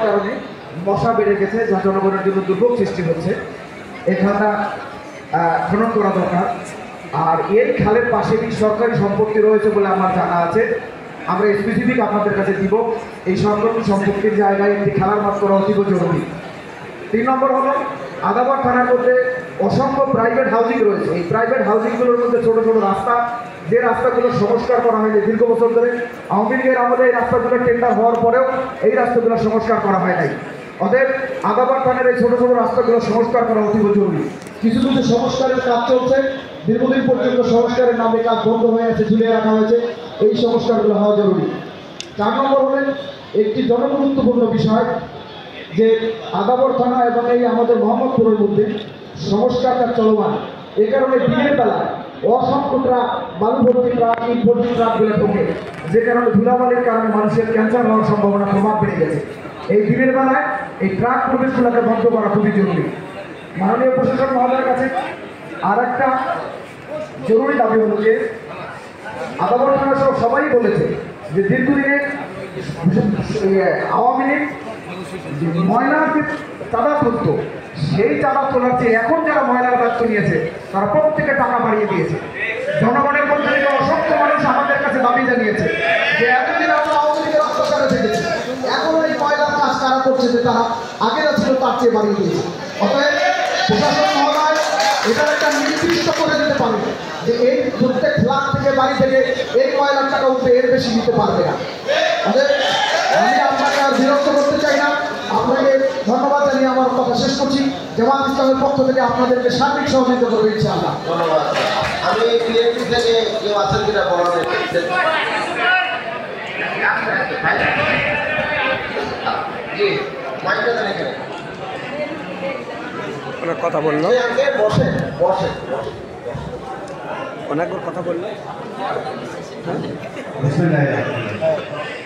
কারণে মশা বেড়ে গেছে, যা জনগণের জন্য দুর্ভোগ সৃষ্টি হচ্ছে। এখানটা খনন করা দরকার। আর এই খালের পাশে সরকারি সম্পত্তি রয়েছে বলে আমার জানা আছে। আমরা স্পেসিফিক আপনাদের কাছে দিব, এই সরকারি সম্পত্তির জায়গায় একটি খেলার মাঠ করা অতীব জরুরি। 3 নম্বর হলো আদাবর থানার মধ্যে অসংখ্য প্রাইভেট হাউজিং রয়েছে। এই প্রাইভেট হাউজিংগুলোর মধ্যে ছোটো ছোটো রাস্তা, যে রাস্তাগুলো সংস্কার করা হয়নি দীর্ঘ বছর ধরে। আওয়ামী লীগের আমাদের এই রাস্তাগুলো টেন্ডার হওয়ার পরেও এই রাস্তাগুলো সংস্কার করা হয় নাই। অতএব আদাবর থানার এই ছোটো ছোটো রাস্তাগুলো সংস্কার করা অতীব জরুরি। কিছু কিছু সংস্কারের কাজ চলছে, দীর্ঘদিন পর্যন্ত সংস্কারের নামে কাজ বন্ধ হয়ে আছে, ঝুলিয়ে রাখা হয়েছে। এই সংস্কারগুলো হওয়া জরুরি। 4 নম্বর হলেন একটি জনগুরুত্বপূর্ণ বিষয় যে আদাবর থানা এবং এই আমাদের মোহাম্মদপুরের মধ্যে সংস্কারটা চলমান। এ কারণে দিনের বেলায় অসংখ্য ট্রাক, বালু ভর্তি ট্রাক, ইট ভর্তি ট্রাকগুলো ঢোকে, যে কারণে ধুলাবালির কারণে মানুষের ক্যান্সার হওয়ার সম্ভাবনা প্রভাব বেড়ে গেছে। এই দিনের বেলায় এই ট্রাক প্রবেশগুলোকে বন্ধ করা খুবই জরুরি। মাননীয় প্রশাসন মহোদয়ের কাছে আর একটা জরুরি দাবি হলো যে আদাবর থানা সহ সবাই বলেছে যে দীর্ঘদিনে আওয়ামী লীগ ময়লাকে চাঁদা তুলত, সেই চাঁদা তোলার চেয়ে এখন যারা ময়লার দায়িত্ব নিয়েছে তারা প্রত্যেকে টাকা বাড়িয়ে দিয়েছে। জনগণের মধ্যে থেকে অসংখ্য মানুষ আমাদের কাছে দাবি জানিয়েছে যে এতদিন আমরা আওয়ামী লীগের অত্যাচারে থেকেছি, এখন এই ময়লার কাজ কারা করছে যে তারা আগেরা ছিল তার চেয়ে বাড়িয়ে দিয়েছে। অতএব প্রশাসন মহোদয় এটার একটা নির্দিষ্ট করে দিতে পারবে যে এই প্রত্যেক ফ্ল্যাট থেকে বাড়ি থেকে এই ময়লার টাকা উঠে এর বেশি দিতে পারবে না। অতএব আমি আপনাকে আর বিরক্ত করতে চাই না, আপনাকে ধন্যবাদ জানিয়ে আমার কথা শেষ করছি। জামাত ইসলামের পক্ষ থেকে আপনাদেরকে সার্বিক সহযোগিতা করবে ইনশাআল্লাহ। ধন্যবাদ। আমি বিএনপি থেকে কেউ আছেন কিনা বলার জি মাইকটা দেন এখানে। অনেক কথা বললো, বসে বসে বসে অনেক কথা বললো। বিসমিল্লাহির রহমানির রহিম।